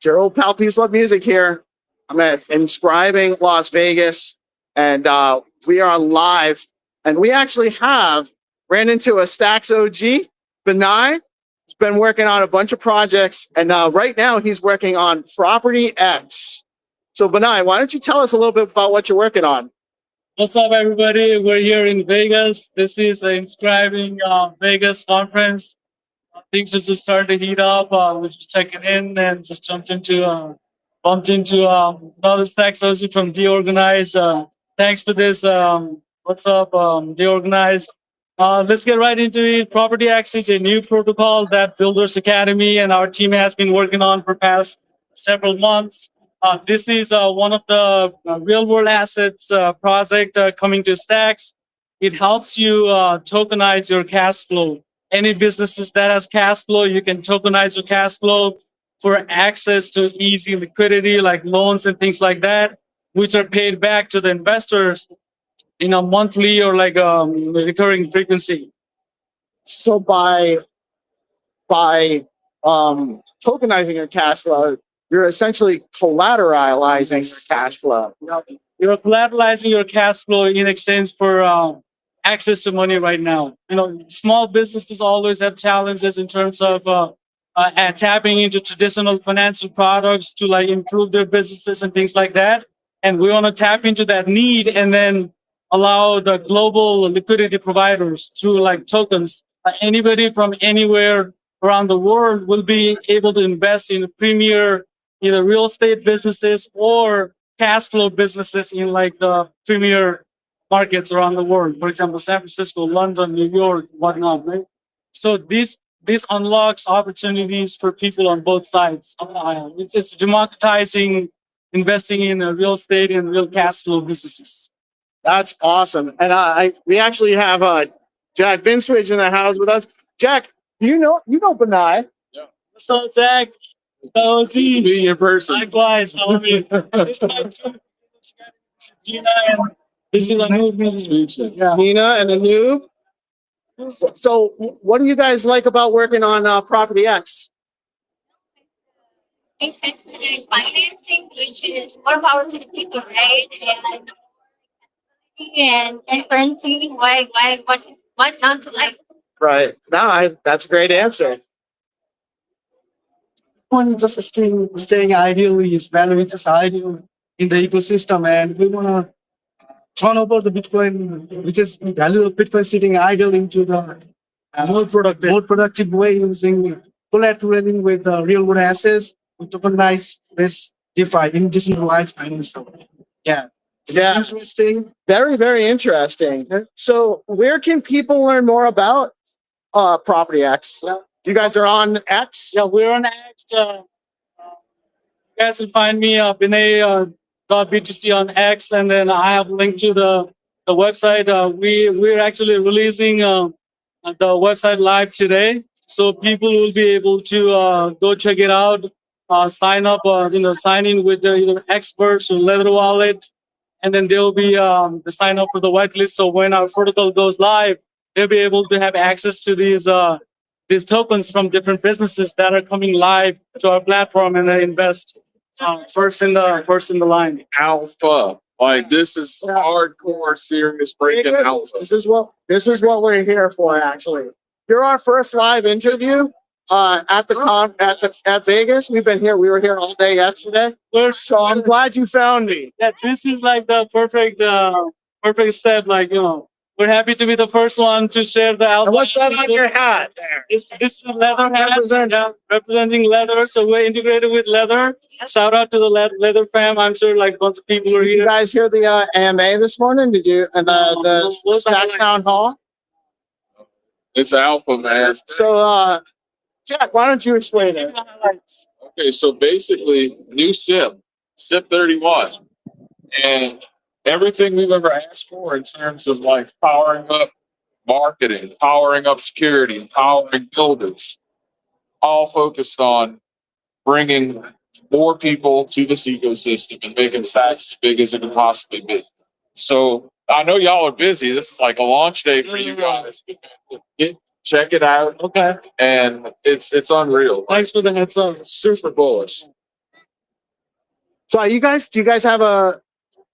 It's your old pal Peace Love Music here. I'm at Inscribing Las Vegas, and we are live. And we actually ran into a Stacks OG, Benai. He's been working on a bunch of projects, and right now he's working on Property X. So Benai, why don't you tell us a little bit about what you're working on? What's up, everybody? We're here in Vegas. This is an Inscribing Vegas conference. Things are just starting to heat up. We're just checking in and just bumped into another Stacks OG from DeOrganized. Thanks for this. What's up, DeOrganized? Let's get right into it. Property X is a new protocol that Builders Academy and our team has been working on for past several months. This is one of the real-world assets project coming to Stacks. It helps you tokenize your cash flow. Any businesses that has cash flow, you can tokenize your cash flow for access to easy liquidity like loans and things like that, which are paid back to the investors in a monthly or like recurring frequency. So by tokenizing your cash flow, you're essentially collateralizing your cash flow. You're collateralizing your cash flow in exchange for access to money right now. Small businesses always have challenges in terms of tapping into traditional financial products to like improve their businesses and things like that. And we want to tap into that need and then allow the global liquidity providers through like tokens. Anybody from anywhere around the world will be able to invest in premier either real estate businesses or cash flow businesses in like the premier markets around the world. For example, San Francisco, London, New York, whatnot, right? So this unlocks opportunities for people on both sides of the aisle. It's democratizing investing in real estate and real cash flow businesses. That's awesome. And we actually have Jack Binswich in the house with us. Jack, you know Benai. Yeah. So Jack, Be your person. Likewise, how are you? This is my two. Gina and this is Anoop. Yeah. Tina and Anoop. So what do you guys like about working on Property X? Essentially, is financing, which is more power to the people, right? And inferencing, what not to like. Right. No, that's a great answer. One just staying ideal is valuing just ideal in the ecosystem, and we want to turn over the Bitcoin, which is value of Bitcoin sitting idle into the more productive way using collateralizing with real world assets to tokenize this DeFi in decentralized finance. Yeah. Yeah. Interesting. Very, very interesting. So where can people learn more about Property X? Yeah. You guys are on X? Yeah, we're on X. You guys can find me Binay.btc on X, and then I have a link to the website. We're actually releasing the website live today, so people will be able to go check it out, sign up, sign in with either experts or Leather Wallet, and then they'll be the sign up for the whitelist. So when our protocol goes live, they'll be able to have access to these tokens from different businesses that are coming live to our platform and then invest first in the line. Alpha. Like this is hardcore serious breaking alpha. This is what we're here for, actually. You're our first live interview at Vegas. We were here all day yesterday. So I'm glad you found me. Yeah, this is like the perfect step, we're happy to be the first one to share the alpha. And what's that on your hat there? This is a leather hat, representing leather. So we're integrated with leather. Shout out to the leather fam. I'm sure like bunch of people are here. Did you guys hear the AMA this morning? Did you? And the Stacks Town Hall? It's alpha, man. So Jack, why don't you explain it? Okay, so basically new SIP 31. And everything we've ever asked for in terms of like powering up marketing, powering up security, powering builders, all focused on bringing more people to this ecosystem and making Stacks as big as it can possibly be. So I know y'all are busy. This is like a launch day for you guys. Check it out. Okay. And it's unreal. Thanks for the heads up. Super bullish. So do you guys have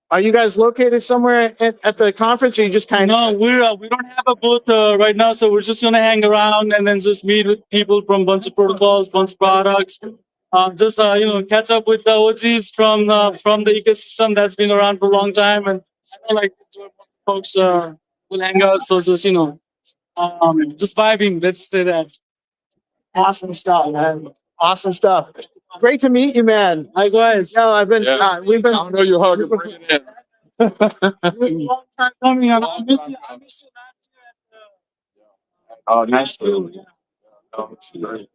are you guys located somewhere at the conference, or you just kind No, of? we don't have a booth right now, so we're just gonna hang around and then just meet with people from bunch of protocols, bunch of products. Just catch up with the OGs from the ecosystem that's been around for a long time, and I know like this is where most folks will hang out. So just just vibing. Let's just say that. Awesome stuff, man. Awesome stuff. Great to meet you, man. Likewise. No, I've been, Yeah. we've I been, don't know you hug and bring it in. It's a long time coming. I missed you. I missed you last year at Oh, nice. the. Oh, it's great.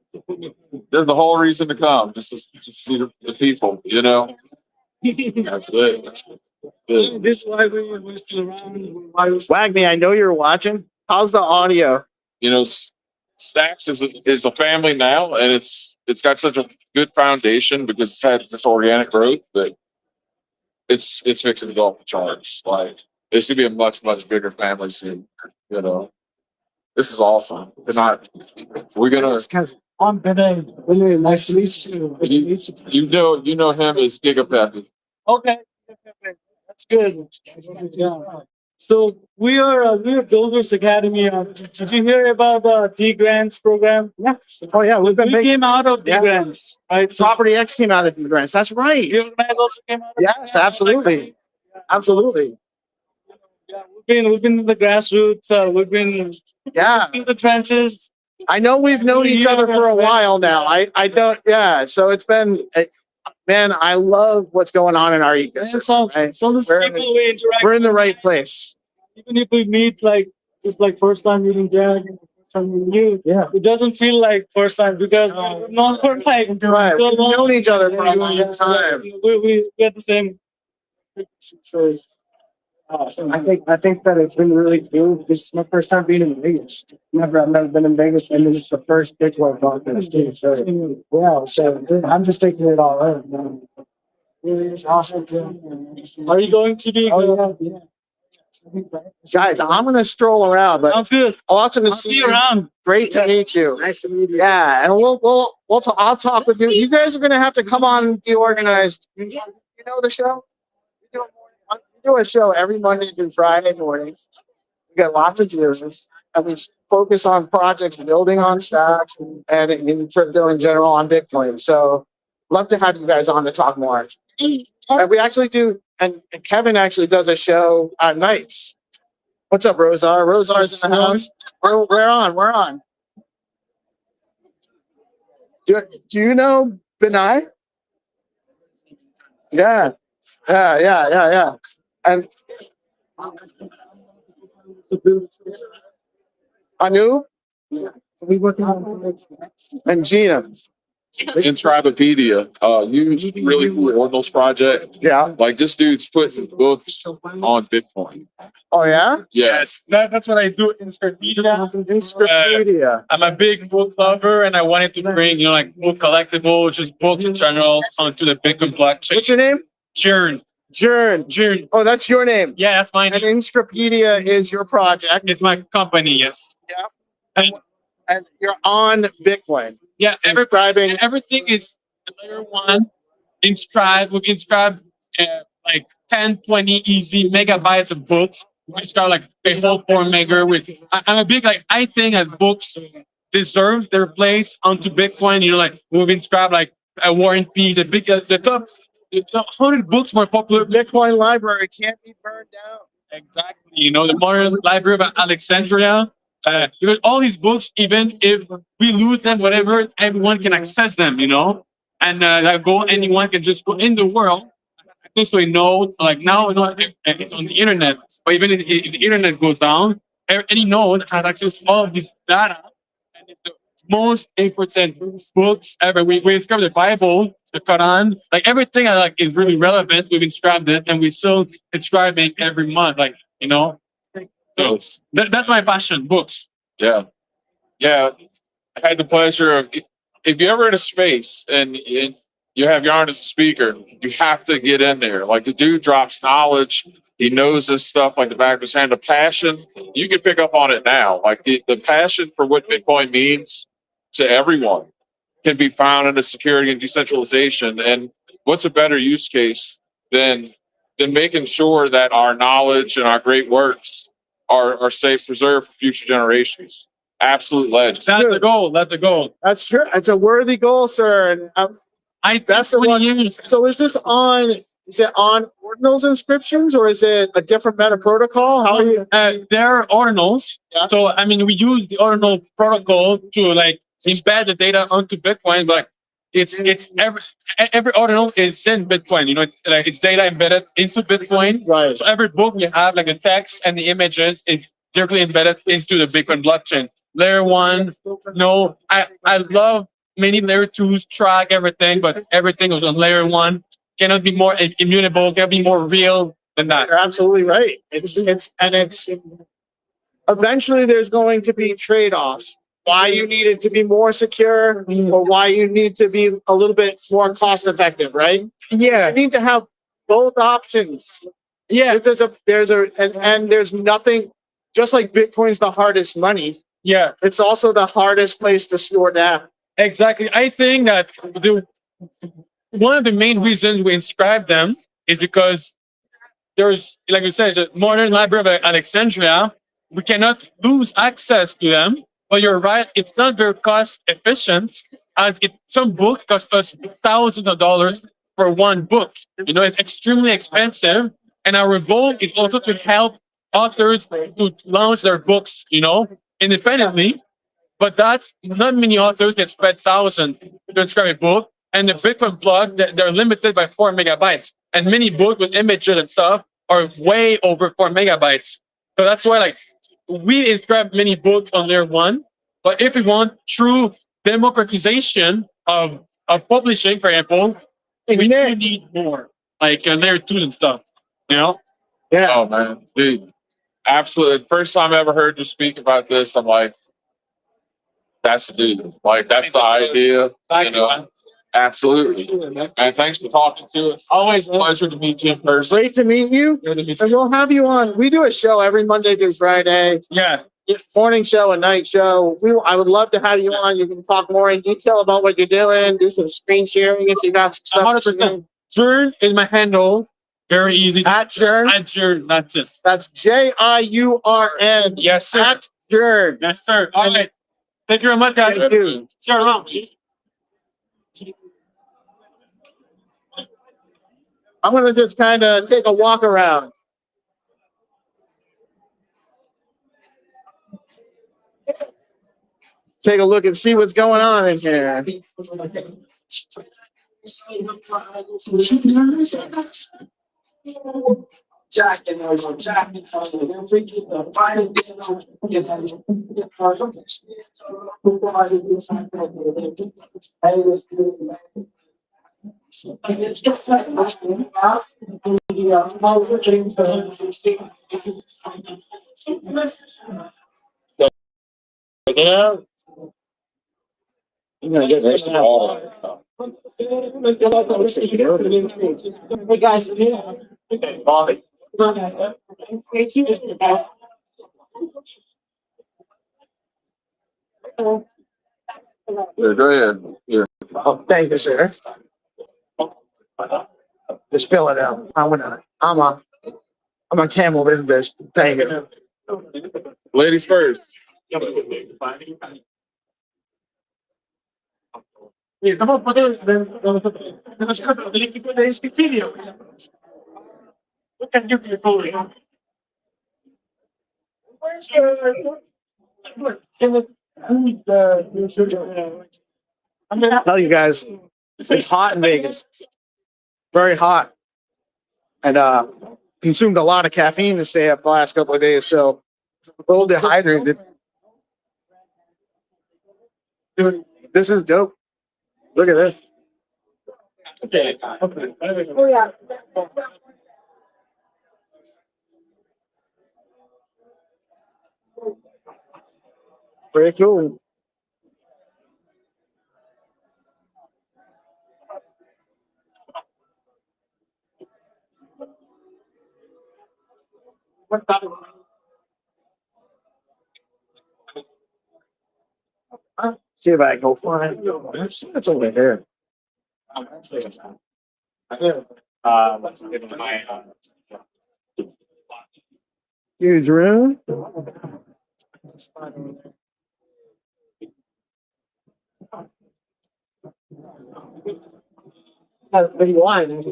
There's the whole reason to come, just to see the people, you know. That's it. Good. This is why we're still around. Why we're Wagme, I know you're watching. How's the audio? You know, Stacks is a family now, and it's got such a good foundation because it's had this organic growth that it's fixing to go off the charts. Like this could be a much bigger family soon. You know, this is awesome. Tonight we're gonna. I'm Benay. Nice to meet you. You know him as Gigapeppy. Okay. That's good. Yeah. So we're Builders Academy. Did you hear about the D grants program? Yeah. Oh yeah, we've been We big. came out of D Yeah. grants, right? So Property X came out of the grants. That's right. DeOrganized also came out of Yes, absolutely. Absolutely. Yeah, we've been in the grassroots. We've been Yeah. in the trenches. I know we've known each other for a while now. I don't. Yeah. So it's been. Man, I love what's going on in our ecosystem. Right? So those We're in people we interact. We're in the right place. Even if we meet like just like first time meeting Jack, first time meeting you, Yeah. it doesn't feel like first time because we're known for like Right. so We've long. known each other for a long time. We get the same. So I think that it's been really cool. This is my first time being in Vegas. I've never been in Vegas, and this is the first Bitcoin conference too. So yeah, so I'm just taking it all in. Man. It's awesome. are you going to be? Oh yeah. Guys, I'm gonna stroll around, but Sounds good. awesome to I'll see see you you. around. Great to meet you. Nice to meet you. Yeah, and I'll talk with you. You guys are gonna have to come on DeOrganized. You know the show? We do a show every Monday through Friday mornings. We got lots of viewers, and we focus on projects building on stacks and in crypto in general on Bitcoin. So love to have you guys on to talk more. And we actually do, and Kevin actually does a show at nights. What's up, Rosar? Rosar's in the house. We're on. Do you know Benai? Yeah. And Anu We working on and Gina. Inscribepedia. You really cool Ordinals project. Yeah. Like this dude's putting books on Bitcoin. Oh yeah. Yes. That's what I do. Inscribing. I'm a big book lover, and I wanted to bring like book collectibles, just books in general, onto the Bitcoin blockchain. What's your name? Jern. Jern. Oh, that's your name. Yeah, that's my And name. Inscripedia is your project. It's my company. Yes. And you're on Bitcoin. Yeah. Inscribing. Everything is layer one. We inscribe like 10, 20 easy megabytes of books. We start like a whole 4 mega with. I'm a big like I think that books deserve their place onto Bitcoin. You know, like we've inscribed like a War and Peace, a big the top 100 books more popular. Bitcoin library can't be burned down. Exactly. You know, the modern library of Alexandria. Because all these books, even if we lose them, whatever, everyone can access them, you know? And anyone can just go in the world, access node, like now, it's on the internet. But even if the internet goes down, any node has access to all of this data. And it's the most important books ever. We inscribed the Bible, the Quran, like everything is really relevant. We've inscribed it, and we still inscribing every month, like, you know? So that's my passion, books. Yeah. I had the pleasure of if you're ever in a space and you have Yarn as a speaker, you have to get in there. Like the dude drops knowledge. He knows this stuff like the back of his hand. The passion, you can pick up on it now. Like the passion for what Bitcoin means to everyone can be found in the security and decentralization. And what's a better use case than making sure that our knowledge and our great works are safe, preserved for future generations? Absolute legend. That's the goal. That's the goal. That's true. It's a worthy goal, sir. And I think that's the 20 one. years. So is this on? Is it on ordinals inscriptions, or is it a different meta protocol? How are you? There are ordinals. Yeah. So I mean, we use the ordinal protocol to like embed the data onto Bitcoin, but it's every ordinal is in Bitcoin. You know, it's like it's data embedded into Bitcoin. Right. So every book we have, like the text and the images, is directly embedded into the Bitcoin blockchain. Layer one, no, I love many layer twos track everything, but everything was on layer one. Cannot be more immutable, cannot be more real than that. You're absolutely right. It's eventually there's going to be trade-offs. Why you need it to be more secure, or why you need to be a little bit more cost-effective, right? Yeah, You need to have both options. yeah, And there's nothing. Just like Bitcoin's the hardest money, yeah, it's also the hardest place to store data. exactly. I think that one of the main reasons we inscribe them is because there's, like you said, a modern library of Alexandria. We cannot lose access to them. But you're right, it's not very cost efficient, as some books cost us thousands of dollars for one book. You know, it's extremely expensive. And our goal is also to help authors to launch their books, you know, independently. But that's not many authors can spend thousands to inscribe a book. And the Bitcoin blog, they're limited by 4 megabytes. And many books with images and stuff are way over 4 megabytes. So that's why, like, we inscribe many books on layer one. But if we want true democratization of publishing, for example, we do need more, like layer two and stuff. You know? Yeah. Oh man, dude, absolutely. First time I ever heard you speak about this, I'm like, that's the dude. Like, that's the idea. You know, absolutely. And thanks for talking to us. Always a pleasure to meet you in person. Great to meet you. Good to meet And you. we'll have you on. We do a show every Monday through Friday. Yeah. Morning show and night show. I would love to have you on. You can talk more in detail about what you're doing, do some screen sharing if you got some stuff. 100%. Jern is my handle. Very easy. At Jern. At Jern. That's it. That's JIURN. Yes, sir. At Jern. Yes, sir. All right. Thank you very much, guys. Thank you. Share it around. I'm gonna just kind of take a walk around. Take a look and see what's going on in here. Yeah. You're gonna get this all. Hey guys, Bobby. Yeah, go ahead. Yeah. Oh, thank you, sir. Just fill it out. I'm a camel business. Thank you. Ladies first. Estamos el equipo de este video. What can you do for it? Tell you guys, it's hot in Vegas. Very hot. And consumed a lot of caffeine to stay up the last couple of days, so a little dehydrated. Dude, this is dope. Look at this. Oh yeah. Very cool. See if I can go find it. It's over here. It's my Huge room. Big line.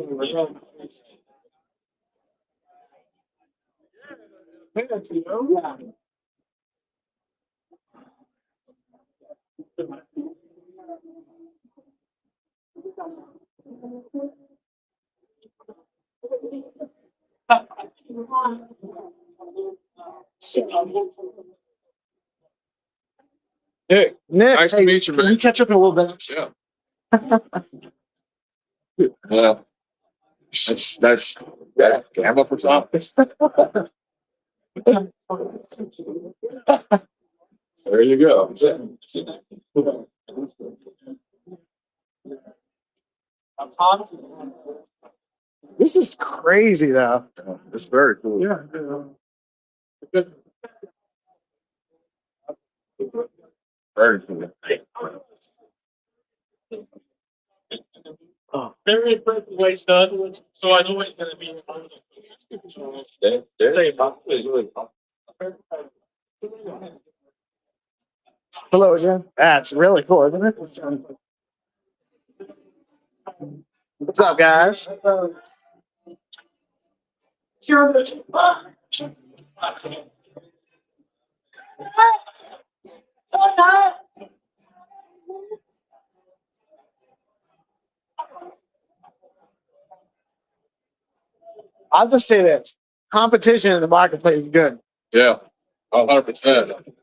Nick, Nick, nice to hey, meet you, can we man. catch up in a little bit? Yeah. Yeah. That's gamble for top. There you go. This is crazy, though. It's very cool. Yeah. Very cool. very perfect way done. So I know it's gonna be. Hello again. That's really cool, isn't it? What's up, guys? I'll just say this: competition in the marketplace is good. Yeah. 100%.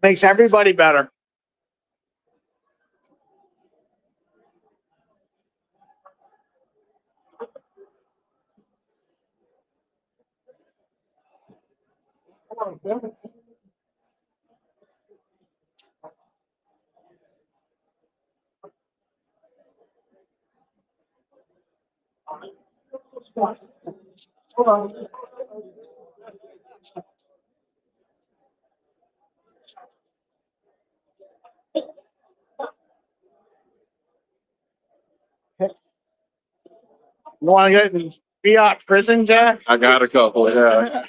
Makes everybody better. You want to get in fiat prison, Jack? I got a couple. Yeah.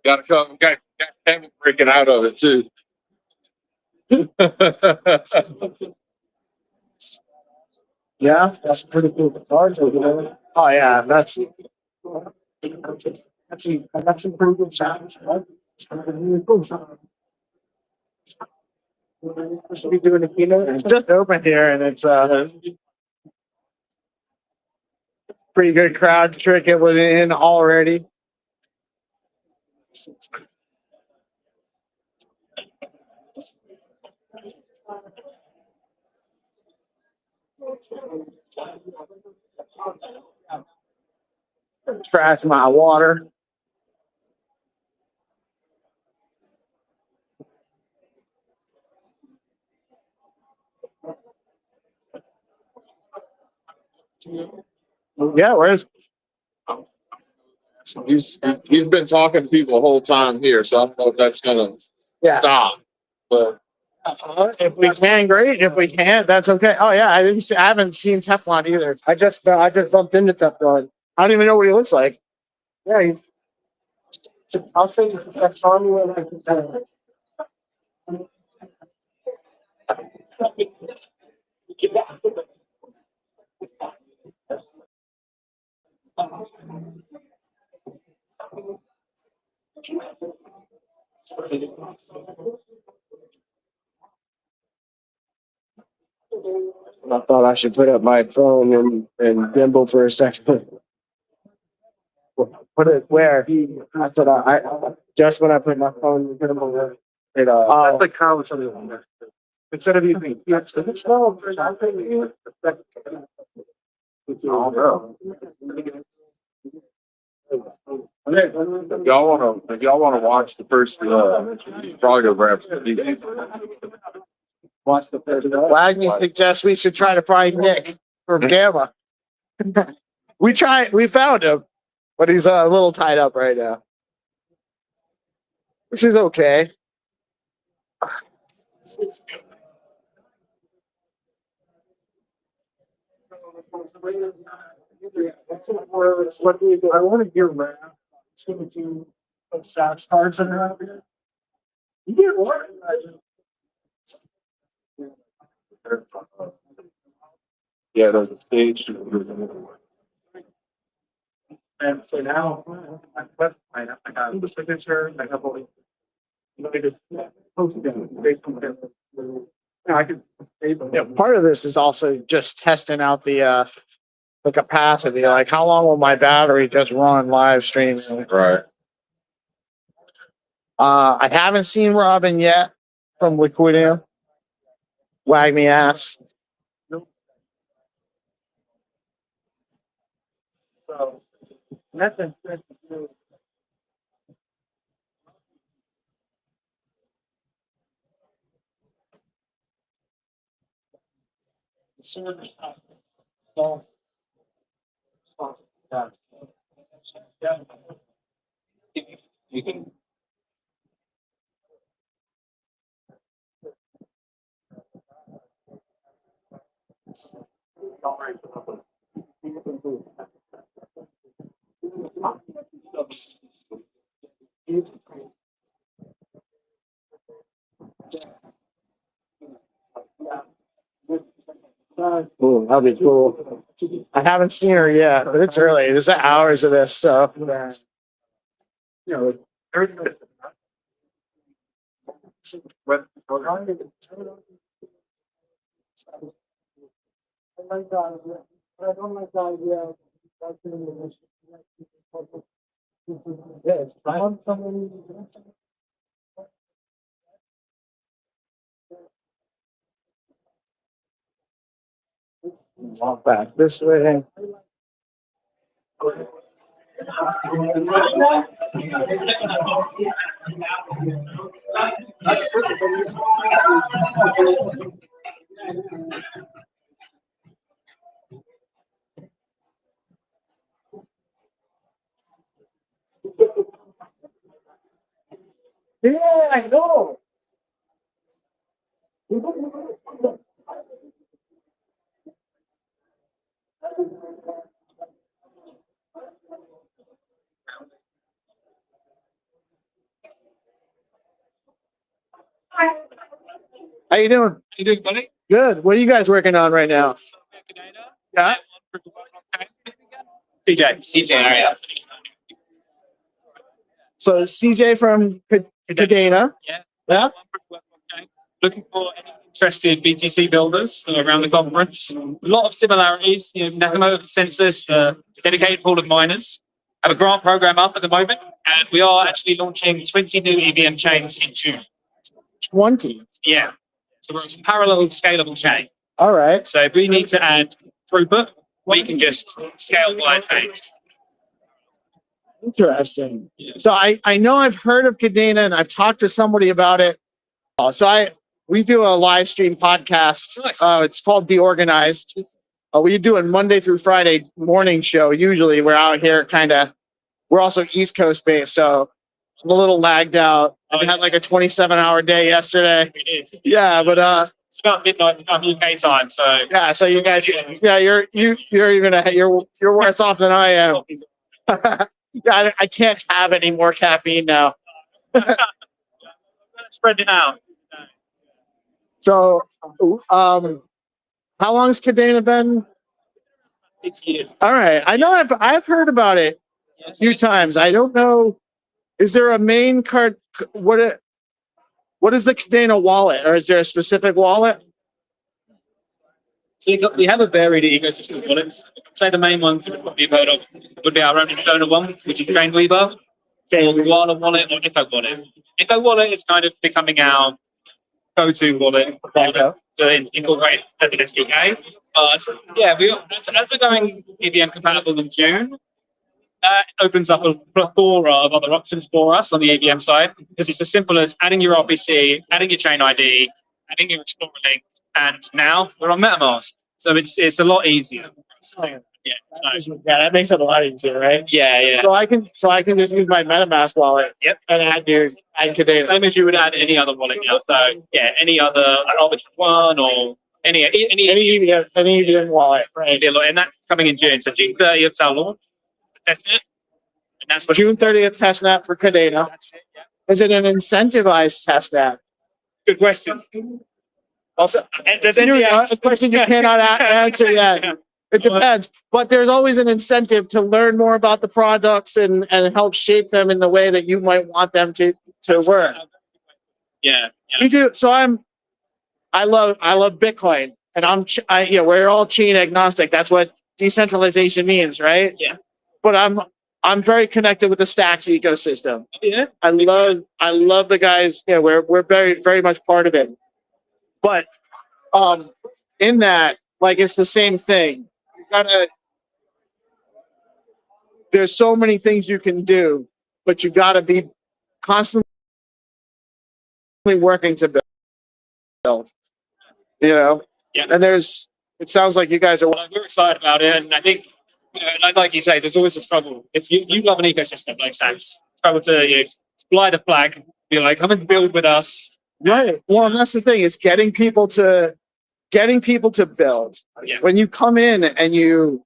Got a couple. Got Kevin breaking out of it too. Yeah, that's pretty cool. Cards over there. Oh yeah, that's I got some pretty good shots. Really cool. Should be doing a keynote. It's just open here, and it's pretty good crowd trick it in already. Trash my water. Yeah, where's He's been talking to people the whole time here, so I don't know if that's gonna yeah? stop. But If we can, great. If we can't, that's okay. Oh yeah, I haven't seen Teflon either. I just bumped into Teflon. I don't even know what he looks like. Yeah, I'll show you Teflon when I can tell you. I thought I should put up my phone and gimbal for a second. Put it where? I said I just when I put my phone in gimbal, it that's like how it's on. Instead of using it's no. Oh no. if y'all wanna watch the first photograph, Watch the first. Wagner suggests we should try to find Nick from Gamma. We found him, but he's a little tied up right now, which is okay. What do you do? I want to hear rap. It's going to do like sad cards and around here. You get what? Yeah, there's a stage. And so now I got the signature. I have all the. I just posted it based on I could. Yeah, part of this is also just testing out the capacity. Like, how long will my battery just run live streaming? Right. I haven't seen Robin yet from Liquidium. Wag me ass. So nothing. You can. Ooh, that'd be cool. I haven't seen her yet, but it's early. There's hours of this stuff. You know, everything. Walk back this way. Yeah, I know. How you doing? You doing, buddy? Good. What are you guys working on right now? Yeah. CJ area. So CJ from Cadena. Yeah. Yeah. Looking for any interested BTC builders around the conference. A lot of similarities. Nakamoto Consensus, a dedicated pool of miners. Have a grant program up at the moment, and we are actually launching 20 new EVM chains in June. 20. Yeah. So we're a parallel scalable chain. All right. So if we need to add throughput, we can just scale wide chains. Interesting. So I know I've heard of Cadena and I've talked to somebody about it. So we do a live stream podcast. It's called DeOrganized. We do it Monday through Friday morning show. Usually we're out here we're also East Coast based. So I'm a little lagged out. I had like a 27-hour day yesterday. Yeah, but it's about midnight UK time. So yeah, so you guys, yeah, you're worse off than I am. Yeah, I can't have any more caffeine now. Spread it out. So, how long's Cadena been? 6 years. All right, I know I've heard about it a few times. I don't know. Is there a main card? What is the Cadena wallet, or is there a specific wallet? So we have a varied ecosystem of wallets. Say the main ones that you've heard of would be our own internal one, which is Trainweaver, or Koala wallet, or Echo wallet. Echo wallet is kind of becoming our go-to wallet to incorporate as an SDK. Yeah, as we're going EVM compatible in June, that opens up a plethora of other options for us on the EVM side, because it's as simple as adding your RPC, adding your chain ID, adding your Explorer link, and now we're on MetaMask. So it's a lot easier. Yeah, it's nice. Yeah, that makes it a lot easier, right? Yeah. So I can just use my MetaMask wallet. Yep. And add Cadena. Same as you would add any other wallet now. So yeah, any other Arbitrum One or Any Any EVM wallet, right? and that's coming in June. So June 30th is our launch. Testnet. And that's what June 30th testnet for Cadena. that's it. Yeah. Is it an incentivized testnet? Good question. Also, and there's A question you cannot answer yet. Yeah. It depends, but there's always an incentive to learn more about the products and help shape them in the way that you might want them to work. Yeah. Me too. So I love Bitcoin, and we're all chain agnostic. That's what decentralization means, right? Yeah. But I'm very connected with the Stacks ecosystem. Yeah. I love the guys. Yeah, we're very very much part of it. But in that, like, it's the same thing. You gotta. There's so many things you can do, but you gotta be constantly working to build. You know. Yeah. And it sounds like you guys are. Well, we're excited about it, and I think, like you say, there's always a struggle. If you love an ecosystem like Stacks, struggle to fly the flag, be like, come and build with us. Right. Well, and that's the thing. It's getting people to build. Yeah. When you come in and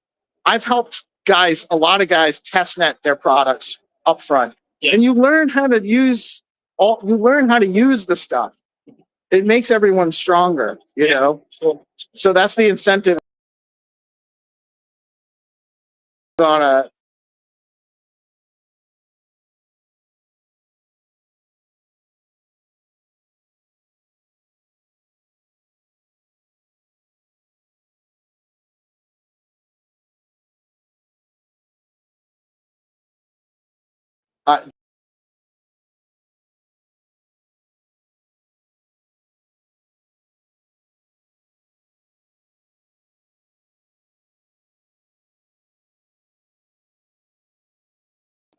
I've helped a lot of guys testnet their products up front. Yeah. And you learn how to use the stuff. It makes everyone stronger, you know? So that's the incentive on a.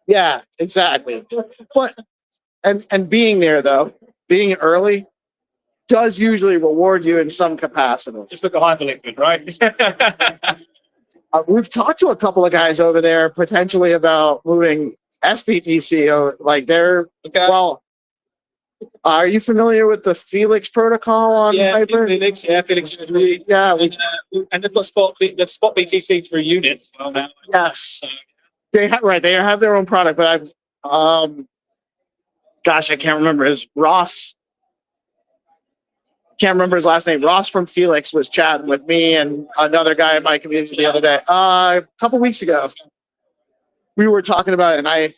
Yeah, exactly. But and being there though, being early does usually reward you in some capacity. Just look behind the liquid, right? We've talked to a couple of guys over there potentially about moving SBTC. Like they're well. Are you familiar with the Felix protocol on Hyper? Felix. Yeah, and they've got spot BTC through units. Well, now. Yes. They have their own product, but gosh, I can't remember his Ross. Can't remember his last name. Ross from Felix was chatting with me and another guy in my community the other day. A couple weeks ago, we were talking about it, and I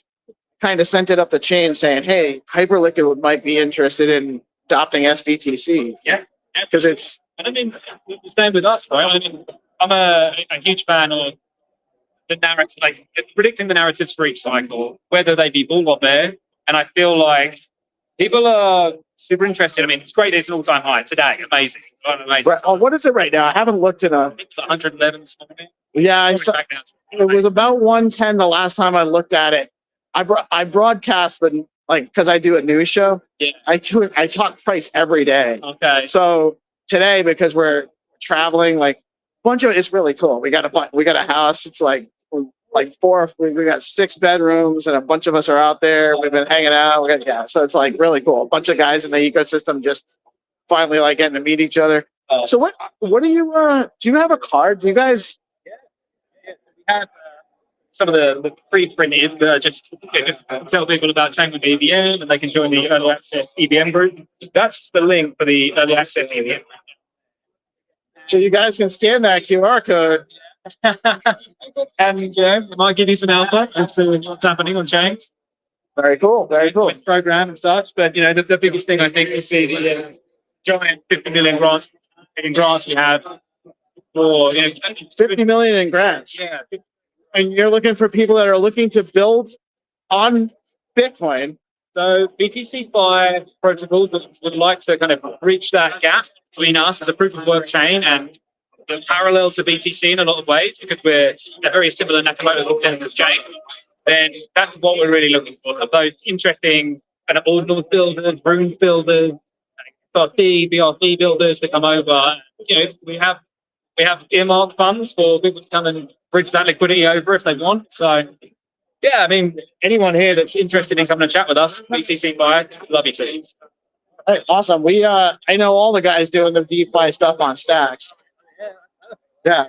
kind of sent it up the chain saying, "Hey, Hyperliquid might be interested in adopting SBTC." Yeah, because it's. And I mean, the same with us, right? I mean, I'm a huge fan of the narrative, like predicting the narratives for each cycle, whether they be bull or bear. And I feel like people are super interested. I mean, it's great. It's an all-time high today. Amazing. Right. Oh, what is it right now? I haven't looked in a. It's 111 this morning. Yeah, I saw. It was about 110 the last time I looked at it. I broadcast because I do a news show. Yeah. I talk price every day. Okay. So today, because we're traveling, it's really cool. We got a house. It's like we got 6 bedrooms and a bunch of us are out there. We've been hanging out. So it's like really cool. A bunch of guys in the ecosystem just finally getting to meet each other. So what do you do you have a card? Do you guys? Yeah. So we have some of the pre-printed just tell people about Tango EVM and they can join the early access EVM group. That's the link for the early access EVM. So you guys can scan that QR code. And it might give you some alpha as to what's happening on chains. Very cool. Very cool. Program and such. But the biggest thing I think is the giant 50 million grants we have for 50 million in grants. Yeah. And you're looking for people that are looking to build on Bitcoin. So BTC5 protocols that would like to kind of bridge that gap between us as a proof of work chain and parallel to BTC in a lot of ways, because we're a very similar Nakamoto consensus chain, then that's what we're really looking for. So those interesting kind of ordinals builders, runes builders, BRC builders to come over. We have earmarked funds for people to come and bridge that liquidity over if they want. So yeah, I mean, anyone here that's interested in coming to chat with us, BTC buyer, love you to. Hey, awesome. I know all the guys doing the DeFi stuff on Stacks. Yeah.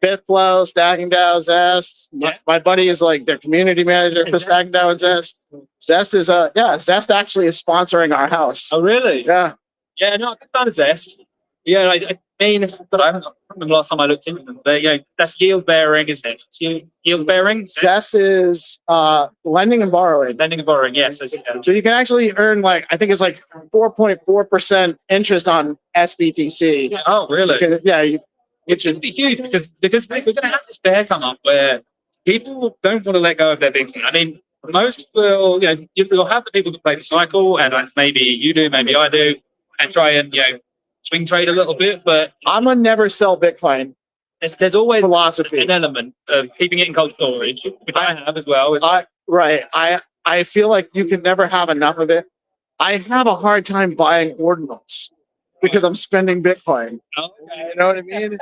Bitflow, Stacking DAO, Zest. My buddy is like their community manager for Stacking DAO and Zest. Zest is Zest actually is sponsoring our house. Oh, really? Yeah. Yeah, no, I've done Zest. Yeah, I mean, but I don't remember last time I looked into them. But yeah, that's yield bearing, isn't it? It's yield bearing. Zest is lending and borrowing. Lending and borrowing, yes. So you can actually earn like I think it's like 4.4% interest on SBTC. Oh, really? Yeah. It should be huge because we're going to have this bear come up where people don't want to let go of their Bitcoin. I mean, most will, you'll have the people that play the cycle, and maybe you do, maybe I do, and try and swing trade a little bit. But I'm a never sell Bitcoin. There's always philosophy, an element of keeping it in cold storage, which I have as well. Right. I feel like you can never have enough of it. I have a hard time buying ordinals because I'm spending Bitcoin. You know what I mean?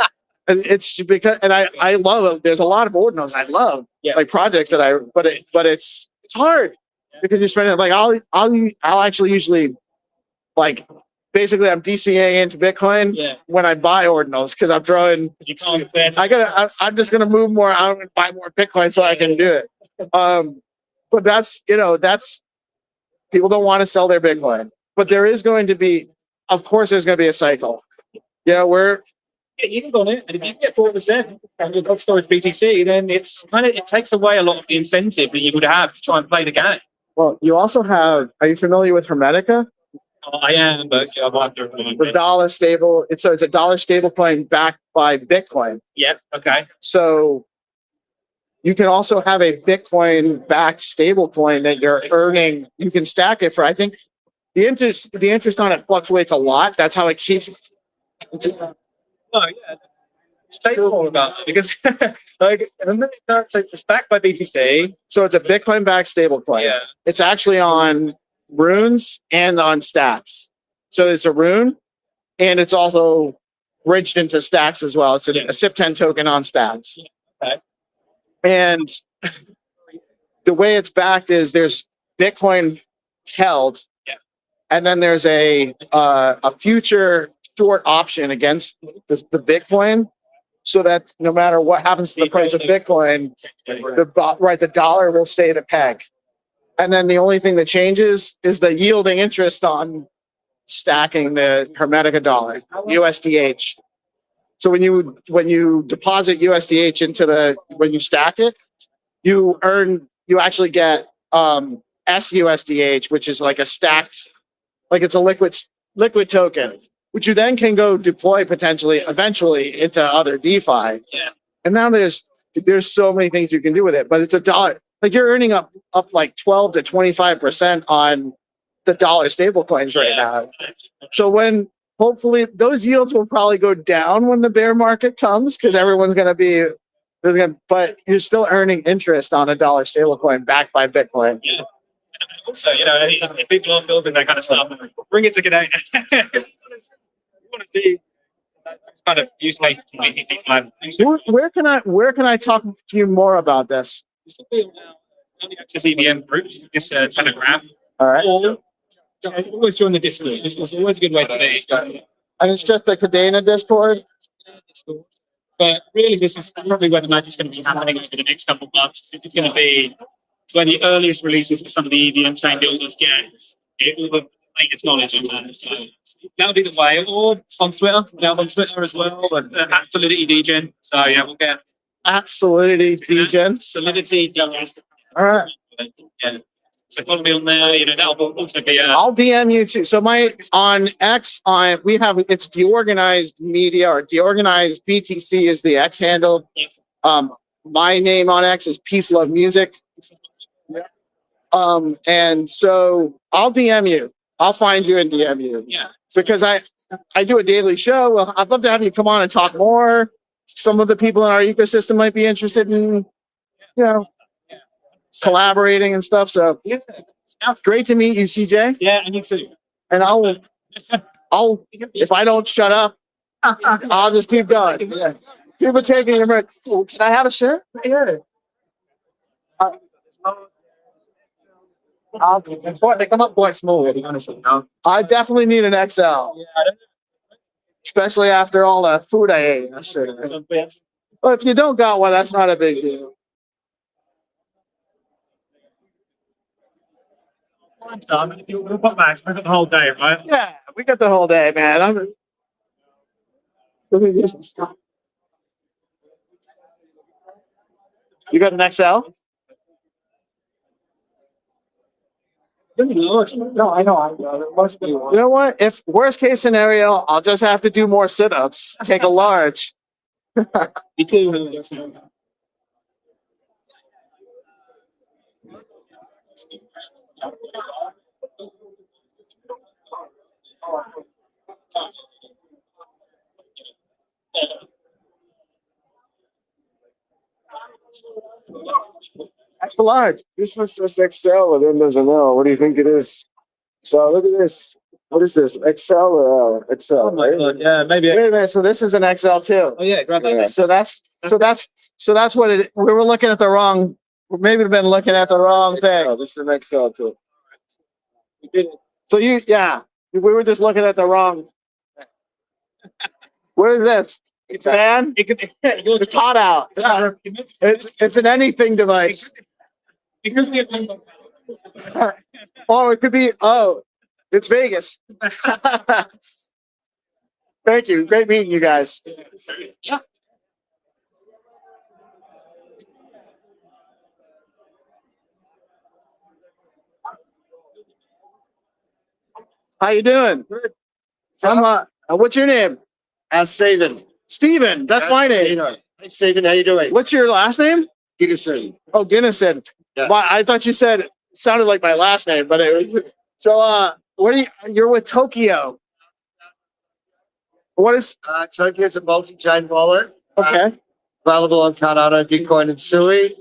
And it's because, and I love it. There's a lot of ordinals I love, like projects that but it's hard because you're spending like I'll actually usually like basically I'm DCAing into Bitcoin when I buy ordinals because I'm throwing. I'm just gonna move more. I'm gonna buy more Bitcoin so I can do it. But that's people don't want to sell their Bitcoin, but there is going to be, of course, there's going to be a cycle. You can go on it, and if you get 4% on your cold storage BTC, then it takes away a lot of the incentive that you would have to try and play the game. Well, you also have. Are you familiar with Hermetica? I am, but I might have to. The dollar stable. It's a dollar stable coin backed by Bitcoin. Yeah. Okay. So you can also have a Bitcoin backed stable coin that you're earning. You can stack it for. I think the interest on it fluctuates a lot. That's how it keeps. Oh yeah. Say more about it because it's backed by BTC. So it's a Bitcoin backed stable coin. Yeah. It's actually on Runes and on Stacks. So it's a Rune, and it's also bridged into Stacks as well. It's a SIP10 token on Stacks. Okay. And the way it's backed is there's Bitcoin held, and then there's a future short option against the Bitcoin, so that no matter what happens to the price of Bitcoin, the dollar will stay the peg. And then the only thing that changes is the yielding interest on stacking the Hermetica dollar, USDH. So when you deposit USDH when you stack it, you actually get SUSDH, which is like a stacked, like it's a liquid token, which you then can go deploy potentially eventually into other DeFi. Yeah. And now there's so many things you can do with it, but it's a dollar. Like you're earning up like 12 to 25% on the dollar stable coins right now. So when hopefully those yields will probably go down when the bear market comes because everyone's going to be but you're still earning interest on a dollar stable coin backed by Bitcoin. Yeah. Also, if people are building that kind of stuff, bring it to G'day. You want to see that kind of use case. Where can I talk to you more about this? This will be on the Access EVM group. It's Telegram. All right. Or always join the Discord. This is always a good way to do. And it's just the Cadena Discord. But really, this is probably where the magic's going to be happening over the next couple of months. It's going to be when the earliest releases for some of the EVM chain builders get all the latest knowledge on that. So that'll be the way. Or on Twitter, down on Twitter as well, but at Solidity Degen. So yeah, we'll get at Solidity Degen. Solidity Degen. All right. Yeah. So follow me on there. That'll also be. I'll DM you too. So on X, it's DeOrganized Media or DeOrganized BTC is the X handle. My name on X is Peace Love Music. And so I'll DM you. I'll find you and DM you. Yeah. Because I do a daily show. Well, I'd love to have you come on and talk more. Some of the people in our ecosystem might be interested in, collaborating and stuff. So great to meet you, CJ. Yeah, and you too. And I'll if I don't shut up, I'll just keep going. Yeah. People taking your break. Can I have a shirt? Yeah. They come up quite small, to be honest with you. I definitely need an XL, Yeah, I don't especially after all the food I ate yesterday. know. It's But if you don't got one, that's not a big deal. fine, son. We'll put max. We've got the whole day, right? Yeah, we got the whole day, man. Let me just- You got an XL? No, I know. There must be one. You know what? If worst case scenario, I'll just have to do more sit-ups. Take a large. Me too. Extra large. This one says XL and then there's an L. What do you think it is? So look at this. What is this? XL or L? XL, Oh my right? god, yeah, maybe. Wait a minute. So this is an XL too. Oh yeah, grab that. Yeah. mate. So that's what it. We were looking at the wrong. Maybe we've been looking at the wrong thing. Oh, this is an XL too. So we were just looking at the wrong. What is this? It's fan. It could, you're It's hot out. It's an anything device. It could be a Oh, it could be. Oh, it's Vegas. Thank you. Great meeting you guys. Yeah. How you doing? What's your name? Steven. Steven. That's my name. Hey, Steven, how you doing? What's your last name? Ginnison. Oh, Guinnison. Yeah. Well, I thought you said it sounded like my last name, but it was so. What are you're with Tokyo? What is Tokyo's a multi-chain wallet. okay? Available on Cardano, Bitcoin, and Sui.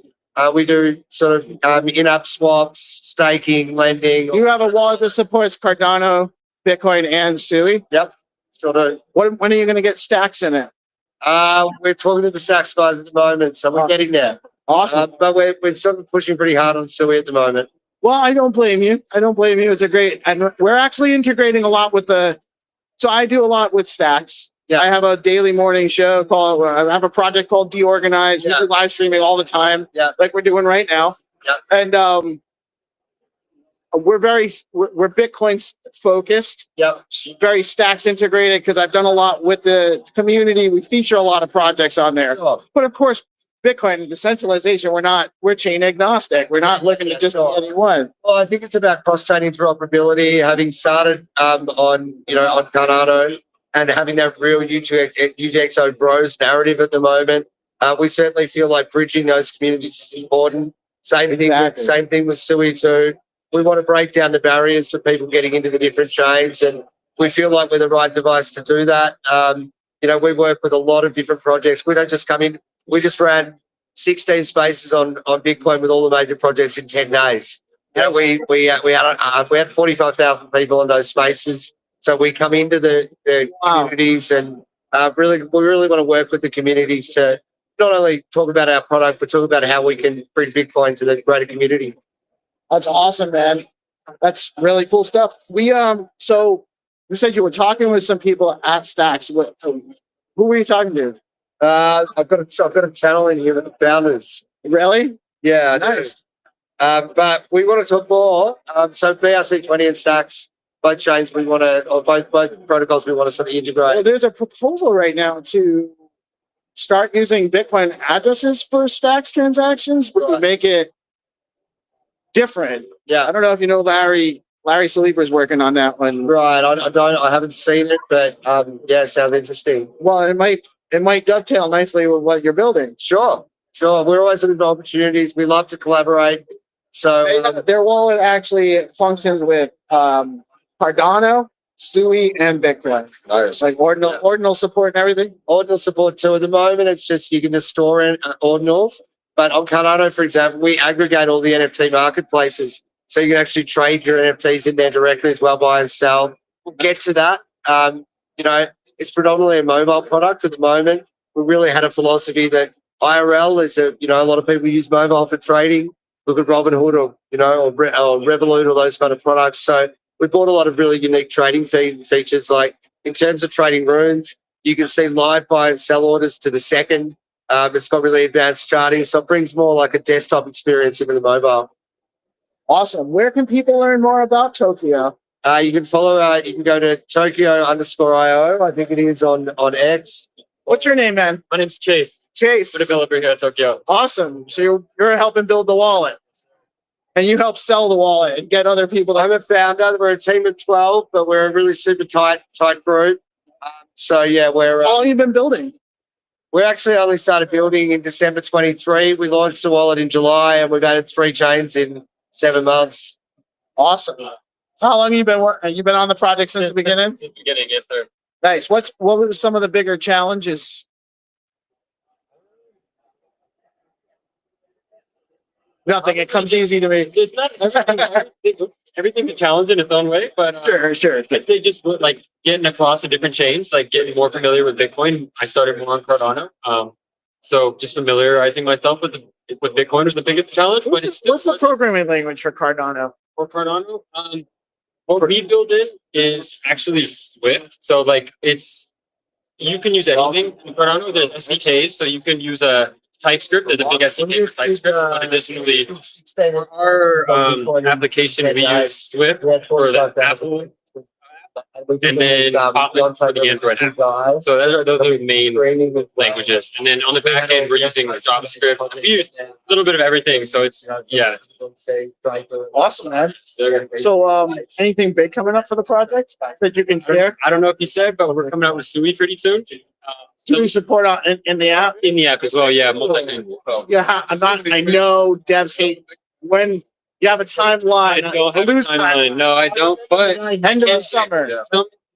We do sort of in-app swaps, staking, lending. You have a wallet that supports Cardano, Bitcoin, and Sui. Yep. Sort of. When are you going to get stacks in it? We're talking to the Saks guys at the moment, so we're getting there. Awesome. But we're sort of pushing pretty hard on Sui at the moment. Well, I don't blame you. I don't blame you. It's a great, and we're actually integrating a lot with the. So I do a lot with stacks. Yeah. I have a daily morning show called. I have a project called DeOrganized. Yeah. We do live streaming all the time. Yeah. Like we're doing right now. Yeah. And we're Bitcoin focused. Yep. Very stacks integrated because I've done a lot with the community. We feature a lot of projects on there. Sure. But of course, Bitcoin and decentralization, we're chain agnostic. We're not looking to just Sure. any one. Well, I think it's about cross-chain interoperability. Having started on Cardano and having that real UTXO bros narrative at the moment, we certainly feel like bridging those communities is important. Exactly. Same thing with Sui too. We want to break down the barriers for people getting into the different chains, and we feel like we're the right device to do that. We work with a lot of different projects. We don't just come in. We just ran 16 spaces on Bitcoin with all the major projects in 10 days. We had 45,000 people in those spaces. So we come into the Wow. communities and we really want to work with the communities to not only talk about our product, but talk about how we can bring Bitcoin to the greater community. That's awesome, man. That's really cool stuff. So you said you were talking with some people at Stacks. Who were you talking to? I've got a channel in here with the founders. Really? Yeah, I do. Nice. But we want to talk more. So BRC20 and Stacks, both chains we want to, or both protocols we want to sort of Well, integrate. there's a proposal right now to start using Bitcoin addresses for Stacks transactions, which would Right. make it different. I Yeah, don't know if you know Larry Saliber's working on that one. right. I haven't seen it, but yeah, it sounds interesting. Well, it might dovetail nicely with what you're building. Sure. We're always looking for opportunities. We love to collaborate. So Their wallet actually functions with Cardano, Sui, and Bitcoin. nice. Like ordinal support and everything. Ordinal support too. At the moment, it's just you can just store in ordinals. But on Cardano, for example, we aggregate all the NFT marketplaces, so you can actually trade your NFTs in there directly as well, buy and sell. We'll get to that. It's predominantly a mobile product at the moment. We really had a philosophy that IRL is a lot of people use mobile for trading. look at Robinhood or Revolut or those kind of products. So we bought a lot of really unique trading features. Like in terms of trading rooms, you can see live buy and sell orders to the second. It's got really advanced charting, so it brings more like a desktop experience into the mobile. Awesome. Where can people learn more about Tokyo? You can follow. You can go to Tokyo_IO. I think it is on X. What's your name, man? My name's Chase. Chase. I'm a developer here at Tokyo. Awesome. So you're helping build the wallet, and you help sell the wallet and get other people. I'm a founder. We're a team of 12, but we're a really super tight group. So yeah, we're. How long have you been building? We actually only started building in December 23. We launched the wallet in July, and we've added 3 chains in 7 months. Awesome. How long have you been working? You been on the project since the beginning? Since the beginning, yes, sir. Nice. What were some of the bigger challenges? Nothing. It comes easy to me. It's not everything's a challenge in its own way, but Sure. I'd say just like getting across the different chains, like getting more familiar with Bitcoin. I started more on Cardano, so just familiarizing myself with Bitcoin was the biggest challenge. What's the programming language for Cardano? For Cardano, what we built it is actually Swift. So like you can use anything in Cardano. There's SDKs, so you can use a TypeScript. There's a big SDK for TypeScript. But additionally, for our application, we use Swift for the Apple, and then Kotlin for the Android app. So those are the main languages. And then on the back end, we're using JavaScript. We use a little bit of everything. So it's Awesome, man. So, anything big coming up for the project that you can share? I don't know if you said, but we're coming out with Sui pretty soon. Do you support in the app? In the app as well, yeah. Multilingual. Yeah, I know devs hate when you have a timeline. I don't have a timeline. No, I don't. But End of the summer.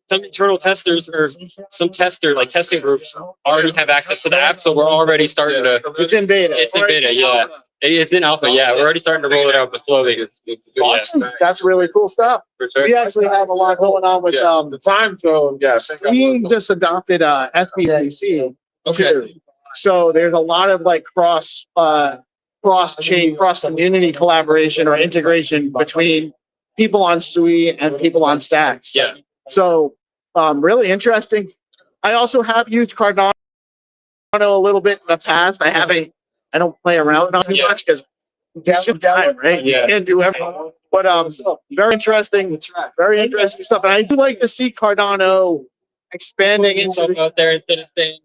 Some internal testers or some testing groups already have access to the app, so we're already starting to. It's in beta. It's in beta, yeah. It's in alpha, yeah. We're already starting to roll it out, but slowly. Awesome. That's really cool stuff. For sure. We actually have a lot going on with the time zone. Yes. we just adopted SBDC too. So there's a lot of like cross chain, cross community collaboration or integration between people on Sui and people on Stacks. Yeah. So really interesting. I also have used Cardano a little bit in the past. I don't play around too much because time, right? Yeah. You can't do everything. But very interesting stuff. And I do like to see Cardano expanding into out there instead of staying.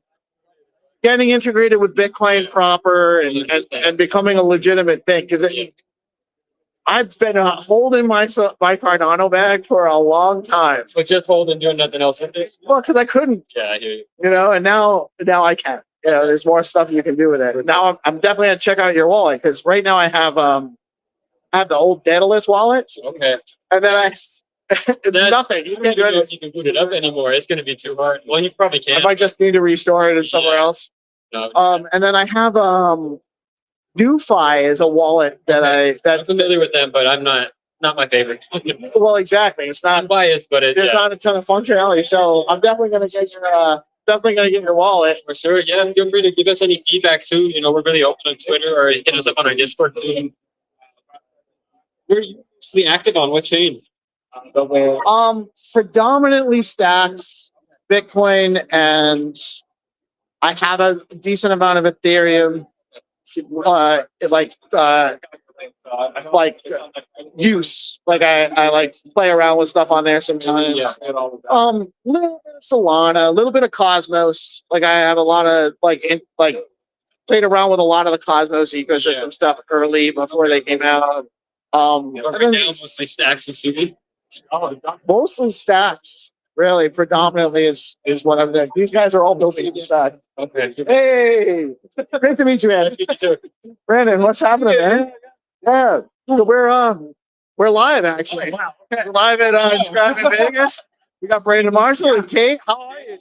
getting integrated with Bitcoin proper and becoming a legitimate thing. Because I've been holding my Cardano bag for a long time. So just holding, doing nothing else with it. Well, because I couldn't. Yeah, I hear you. And now I can. There's more stuff you can do with it. Now I'm definitely gonna check out your wallet because right now I have the old Daedalus wallet. Okay. And then nothing. You can't do know anything. if you can boot it up anymore. It's going to be too hard. Well, you probably I can. might just need to restore it in somewhere else. No. And then I have NuFi is a wallet that I'm familiar with them, but I'm not my favorite. well, exactly. It's I'm not biased, but there's not a ton of functionality. So I'm definitely gonna get your wallet. For sure. Yeah, feel free to give us any feedback too. We're really open on Twitter or hit us up on our Discord too. Where are you mostly active on? What chain? Predominantly Stacks, Bitcoin, and I have a decent amount of Ethereum. Use. Like I like to play around with stuff on there sometimes. Little bit of Solana, a little bit of Cosmos. Like I have a lot of played around with a lot of the Cosmos ecosystem stuff early before they came out. Right now, mostly Stacks and Sui. Mostly Stacks, really, predominantly is what I'm doing. These guys are all building in Stack. Okay. Hey, great to meet you, man. Brandon, what's happening, man? Yeah, so we're live actually. We're live at Inscribing Vegas. We got Brandon Marshall and Kate. How are you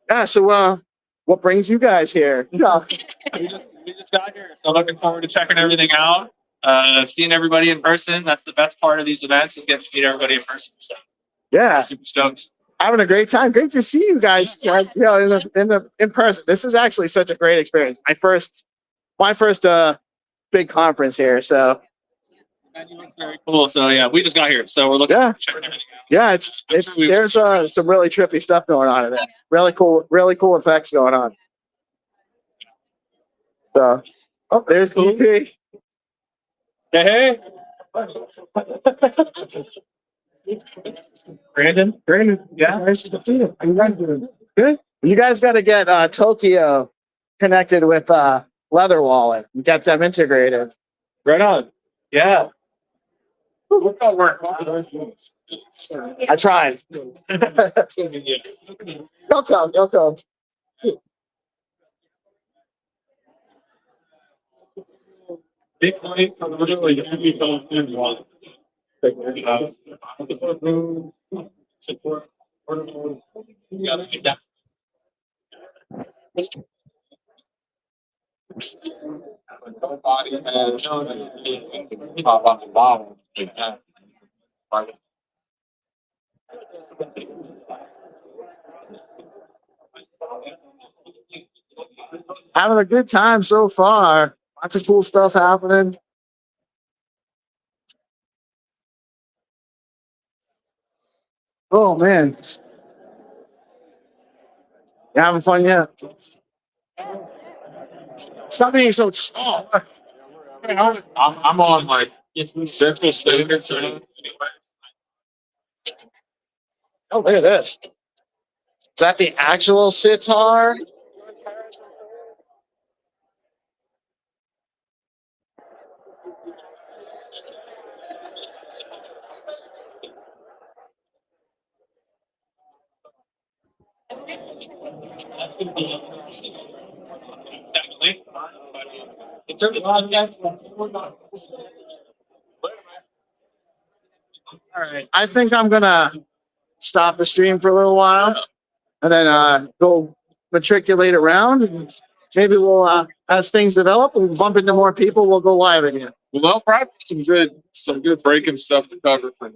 guys? So what brings you guys here? We just got here, so looking forward to checking everything out. Seeing everybody in person. That's the best part of these events is getting to meet everybody in person. So Yeah, super stoked. having a great time. Great to see you guys. In person. This is actually such a great experience. My first my first big conference here. So That looks very cool. So yeah, we just got here, so we're looking Yeah. to check everything out. yeah, it's there's some really trippy stuff going on in there. Really cool effects going on. So oh, there's DP. Hey, Brandon, yeah, nice to see you. How you guys doing? Good. You guys got to get Tokyo connected with Leather Wallet and get them integrated. Right on. Yeah. Look how we're. I tried. They'll come. Bitcoin, literally, you don't do one. Support. You gotta get that. Nobody has pop on the bottom. Right. Having a good time so far. Lots of cool stuff happening. Oh man. You having fun yet? Stop being so tall. I'm on like Central Standard Time. Oh, look at this. Is that the actual sitar? Definitely. In terms of podcasts, All right. I think I'm gonna stop the stream for a little while and then go matriculate around. And maybe we'll as things develop, we'll bump into more people, we'll go live again. Well, probably some good breaking stuff to cover from.